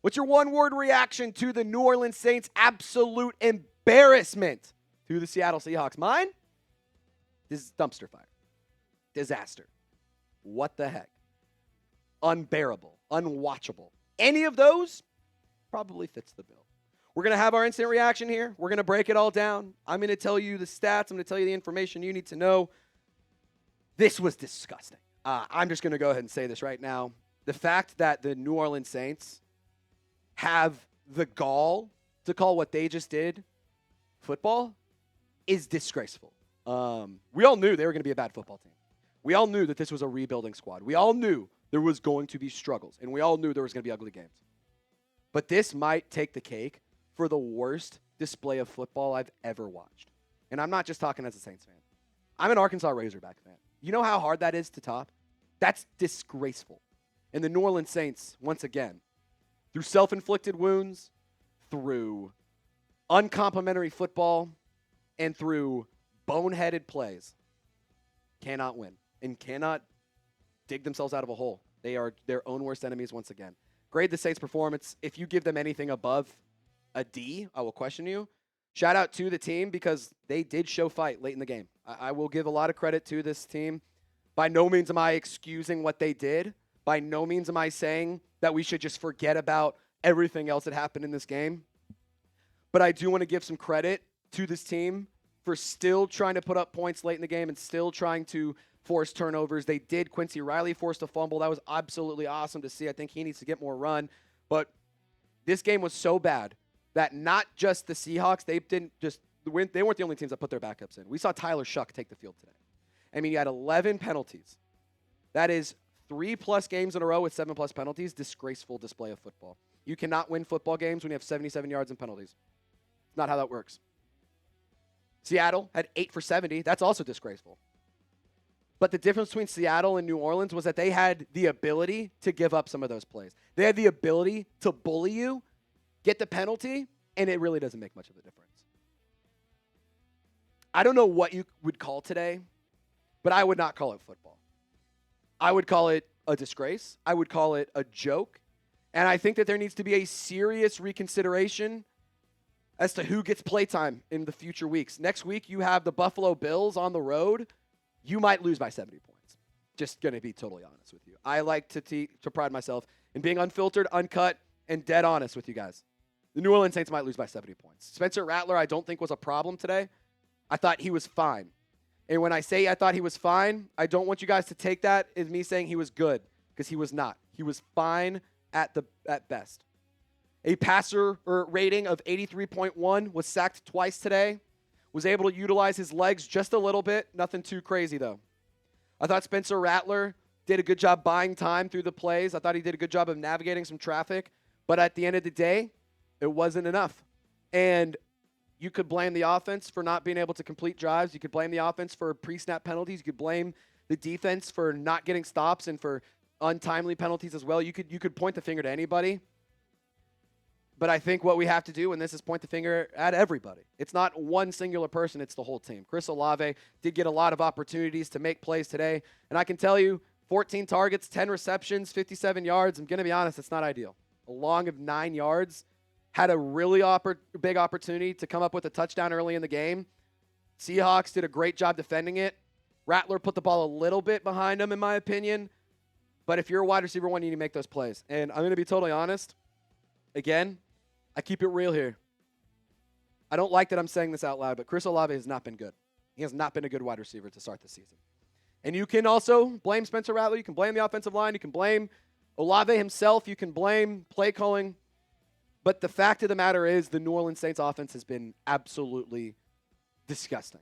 What's your one-word reaction to the New Orleans Saints' absolute embarrassment to the Seattle Seahawks? Mine? This is dumpster fire. Disaster. What the heck? Unbearable. Unwatchable. Any of those probably fits the bill. We're going to have our instant reaction here. We're going to break it all down. I'm going to tell you the stats. I'm going to tell you the information you need to know. This was disgusting. I'm just going to go ahead and say this right now. The fact that the New Orleans Saints have the gall to call what they just did football is disgraceful. We all knew they were going to be a bad football team. We all knew that this was a rebuilding squad. We all knew there was going to be struggles, and we all knew there was going to be ugly games. But this might take the cake for the worst display of football I've ever watched. And I'm not just talking as a Saints fan. I'm an Arkansas Razorback fan. You know how hard that is to top? That's disgraceful. And the New Orleans Saints, once again, through self-inflicted wounds, through uncomplimentary football, and through boneheaded plays, cannot win and cannot dig themselves out of a hole. They are their own worst enemies once again. Grade the Saints' performance. If you give them anything above a D, I will question you. Shout out to the team because they did show fight late in the game. I will give a lot of credit to this team. By no means am I excusing what they did. By no means am I saying that we should just forget about everything else that happened in this game. But I do want to give some credit to this team for still trying to put up points late in the game and still trying to force turnovers. They did. Quincy Riley forced a fumble. That was absolutely awesome to see. I think he needs to get more run. But this game was so bad that not just the Seahawks, they didn't just win. They weren't the only teams that put their backups in. We saw Tyler Shuck take the field today. I mean, he had 11 penalties. That is 3+ games in a row with 7+ penalties. Disgraceful display of football. You cannot win football games when you have 77 yards and penalties. It's not how that works. Seattle had 8 for 70. That's also disgraceful. But the difference between Seattle and New Orleans was that they had the ability to give up some of those plays. They had the ability to bully you, get the penalty, and it really doesn't make much of a difference. I don't know what you would call today, but I would not call it football. I would call it a disgrace. I would call it a joke. And I think that there needs to be a serious reconsideration as to who gets playtime in the future weeks. Next week, you have the Buffalo Bills on the road. You might lose by 70 points. Just going to be totally honest with you. I like to pride myself in being unfiltered, uncut, and dead honest with you guys. The New Orleans Saints might lose by 70 points. Spencer Rattler, I don't think was a problem today. I thought he was fine. And when I say I thought he was fine, I don't want you guys to take that as me saying he was good, because he was not. He was fine at best. A passer rating of 83.1, was sacked twice today, was able to utilize his legs just a little bit. Nothing too crazy, though. I thought Spencer Rattler did a good job buying time through the plays. I thought he did a good job of navigating some traffic. But at the end of the day, it wasn't enough. And you could blame the offense for not being able to complete drives. You could blame the offense for pre-snap penalties. You could blame the defense for not getting stops and for untimely penalties as well. You could point the finger to anybody. But I think what we have to do in this is point the finger at everybody. It's not one singular person. It's the whole team. Chris Olave did get a lot of opportunities to make plays today. And I can tell you, 14 targets, 10 receptions, 57 yards. I'm going to be honest, it's not ideal. A long of 9 yards. Had a really big opportunity to come up with a touchdown early in the game. Seahawks did a great job defending it. Rattler put the ball a little bit behind him, in my opinion. But if you're a wide receiver one, you need to make those plays. And I'm going to be totally honest. Again, I keep it real here. I don't like that I'm saying this out loud, but Chris Olave has not been good. He has not been a good wide receiver to start the season. And you can also blame Spencer Rattler. You can blame the offensive line. You can blame Olave himself. You can blame play calling. But the fact of the matter is the New Orleans Saints offense has been absolutely disgusting.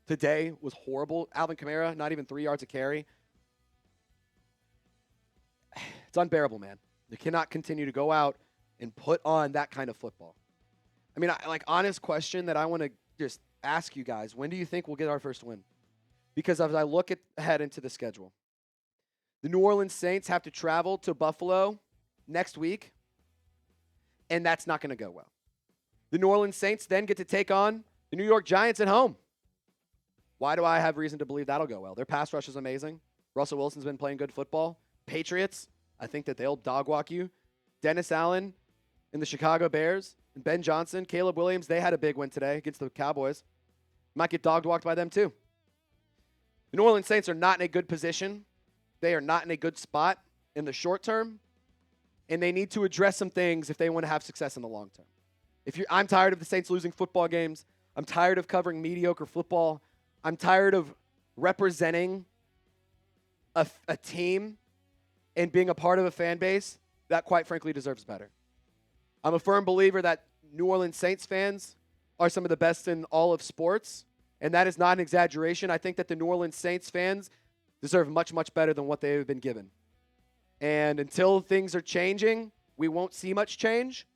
Today was horrible. Alvin Kamara, not even 3 yards a carry. It's unbearable, man. They cannot continue to go out and put on that kind of football. I mean, honest question that I want to just ask you guys. When do you think we'll get our first win? Because as I look ahead into the schedule, the New Orleans Saints have to travel to Buffalo next week, and that's not going to go well. The New Orleans Saints then get to take on the New York Giants at home. Why do I have reason to believe that'll go well? Their pass rush is amazing. Russell Wilson's been playing good football. Patriots, I think that they'll dog walk you. Dennis Allen and the Chicago Bears and Ben Johnson, Caleb Williams, they had a big win today against the Cowboys. Might get dog-walked by them too. The New Orleans Saints are not in a good position. They are not in a good spot in the short term, and they need to address some things if they want to have success in the long term. I'm tired of the Saints losing football games. I'm tired of covering mediocre football. I'm tired of representing a team and being a part of a fan base that, quite frankly, deserves better. I'm a firm believer that New Orleans Saints fans are some of the best in all of sports, and that is not an exaggeration. I think that the New Orleans Saints fans deserve much, much better than what they have been given. And until things are changing, we won't see much change.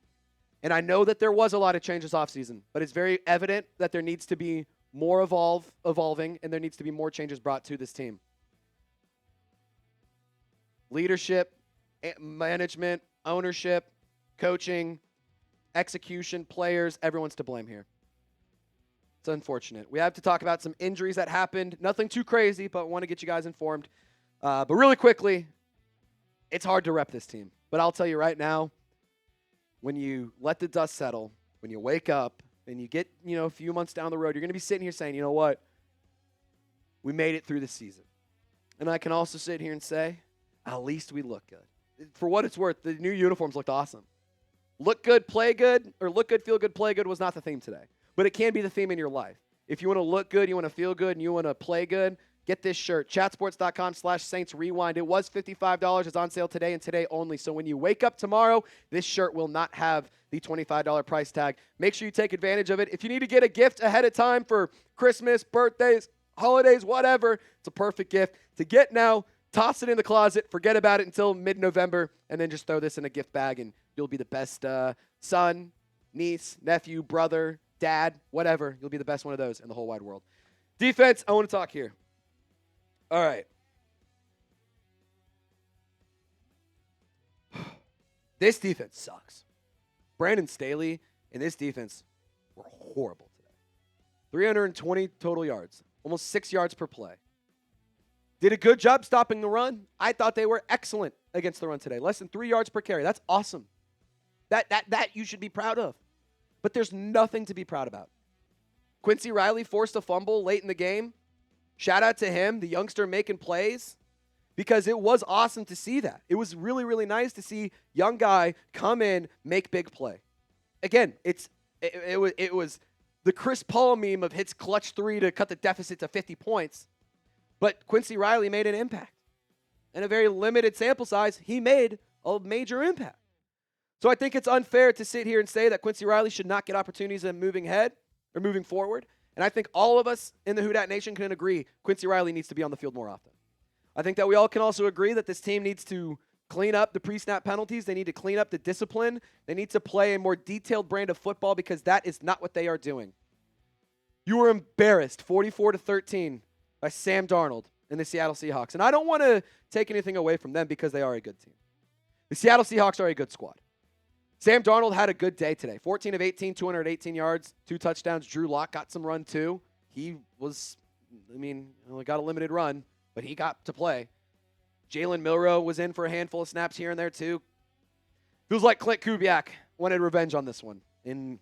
And I know that there was a lot of change this offseason, but it's very evident that there needs to be more evolving, and there needs to be more changes brought to this team. Leadership, management, ownership, coaching, execution, players, everyone's to blame here. It's unfortunate. We have to talk about some injuries that happened. Nothing too crazy, but want to get you guys informed. But really quickly, it's hard to rep this team. But I'll tell you right now, when you let the dust settle, when you wake up and you get, a few months down the road, you're going to be sitting here saying, you know what? We made it through the season. And I can also sit here and say, at least we look good. For what it's worth, the new uniforms looked awesome. Look good, play good, or look good, feel good, play good was not the theme today. But it can be the theme in your life. If you want to look good, you want to feel good, and you want to play good, get this shirt. Chatsports.com/Saints Rewind. It was $55. It's on sale today and today only. So when you wake up tomorrow, this shirt will not have the $25 price tag. Make sure you take advantage of it. If you need to get a gift ahead of time for Christmas, birthdays, holidays, whatever, it's a perfect gift. To get now, toss it in the closet, forget about it until mid-November, and then just throw this in a gift bag, and you'll be the best son, niece, nephew, brother, dad, whatever. You'll be the best one of those in the whole wide world. Defense, I want to talk here. All right. This defense sucks. Brandon Staley and this defense were horrible today. 320 total yards, almost 6 yards per play. Did a good job stopping the run. I thought they were excellent against the run today. Less than 3 yards per carry. That's awesome. That you should be proud of. But there's nothing to be proud about. Quincy Riley forced a fumble late in the game. Shout out to him, the youngster making plays, because it was awesome to see that. It was really, really nice to see young guy come in, make big play. Again, it was the Chris Paul meme of hits clutch three to cut the deficit to 50 points. But Quincy Riley made an impact. In a very limited sample size, he made a major impact. So I think it's unfair to sit here and say that Quincy Riley should not get opportunities in moving forward. And I think all of us in the Who Dat Nation can agree Quincy Riley needs to be on the field more often. I think that we all can also agree that this team needs to clean up the pre-snap penalties. They need to clean up the discipline. They need to play a more detailed brand of football because that is not what they are doing. You were embarrassed 44-13 by Sam Darnold and the Seattle Seahawks. And I don't want to take anything away from them because they are a good team. The Seattle Seahawks are a good squad. Sam Darnold had a good day today. 14 of 18, 218 yards, 2 touchdowns. Drew Lock got some run too. He was, only got a limited run, but he got to play. Jalen Milroe was in for a handful of snaps here and there too. Feels like Clint Kubiak wanted revenge on this one. And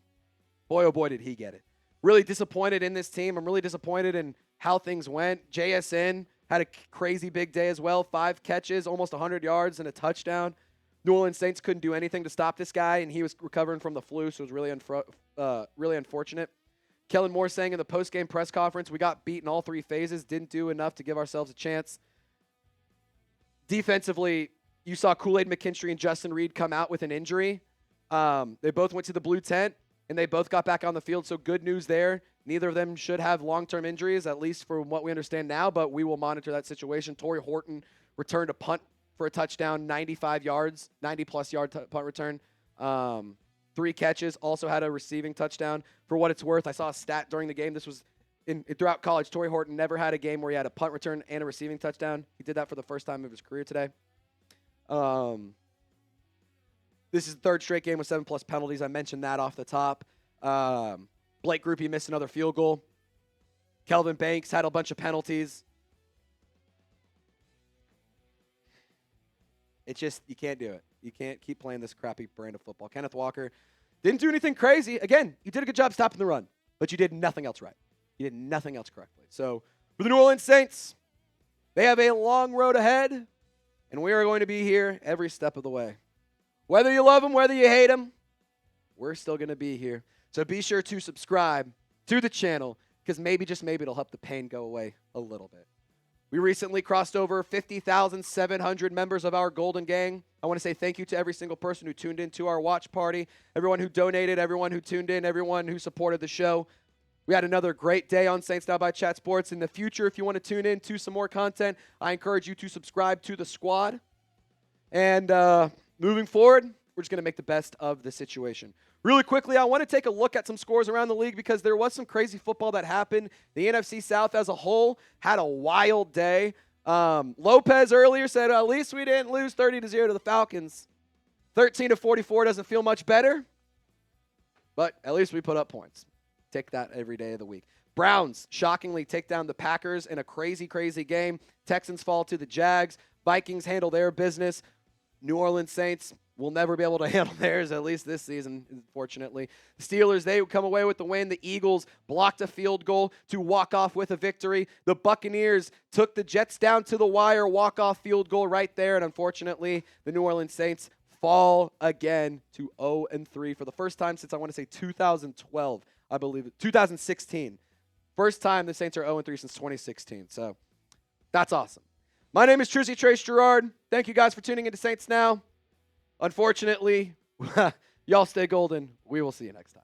boy, oh boy, did he get it. Really disappointed in this team. I'm really disappointed in how things went. JSN had a crazy big day as well. 5 catches, almost 100 yards, and a touchdown. New Orleans Saints couldn't do anything to stop this guy, and he was recovering from the flu, so it was really unfortunate. Kellen Moore saying in the post-game press conference, we got beat in all 3 phases, didn't do enough to give ourselves a chance. Defensively, you saw Kool-Aid McKinstry and Justin Reed come out with an injury. They both went to the blue tent, and they both got back on the field, so good news there. Neither of them should have long-term injuries, at least from what we understand now, but we will monitor that situation. Torrey Horton returned a punt for a touchdown, 95 yards, 90-plus yard punt return. 3 catches, also had a receiving touchdown. For what it's worth, I saw a stat during the game. This was throughout college. Torrey Horton never had a game where he had a punt return and a receiving touchdown. He did that for the first time of his career today. This is the 3rd straight game with 7-plus penalties. I mentioned that off the top. Blake Grupe missed another field goal. Kelvin Banks had a bunch of penalties. It's just, you can't do it. You can't keep playing this crappy brand of football. Kenneth Walker didn't do anything crazy. Again, you did a good job stopping the run, but you did nothing else right. You did nothing else correctly. So for the New Orleans Saints, they have a long road ahead, and we are going to be here every step of the way. Whether you love them, whether you hate them, we're still going to be here. So be sure to subscribe to the channel because maybe, just maybe, it'll help the pain go away a little bit. We recently crossed over 50,700 members of our Golden Gang. I want to say thank you to every single person who tuned in to our watch party, everyone who donated, everyone who tuned in, everyone who supported the show. We had another great day on Saints Now by Chat Sports. In the future, if you want to tune in to some more content, I encourage you to subscribe to the squad. And moving forward, we're just going to make the best of the situation. Really quickly, I want to take a look at some scores around the league because there was some crazy football that happened. The NFC South as a whole had a wild day. Lopez earlier said, at least we didn't lose 30-0 to the Falcons. 13-44 doesn't feel much better, but at least we put up points. Take that every day of the week. Browns shockingly take down the Packers in a crazy, crazy game. Texans fall to the Jags. Vikings handle their business. New Orleans Saints will never be able to handle theirs, at least this season, unfortunately. The Steelers, they come away with the win. The Eagles blocked a field goal to walk off with a victory. The Buccaneers took the Jets down to the wire, walk-off field goal right there. And unfortunately, the New Orleans Saints fall again to 0-3 for the first time since, I want to say, 2012, I believe, 2016. First time the Saints are 0-3 since 2016. So that's awesome. My name is Trace Girouard. Thank you guys for tuning into Saints Now. Unfortunately, y'all stay golden. We will see you next time.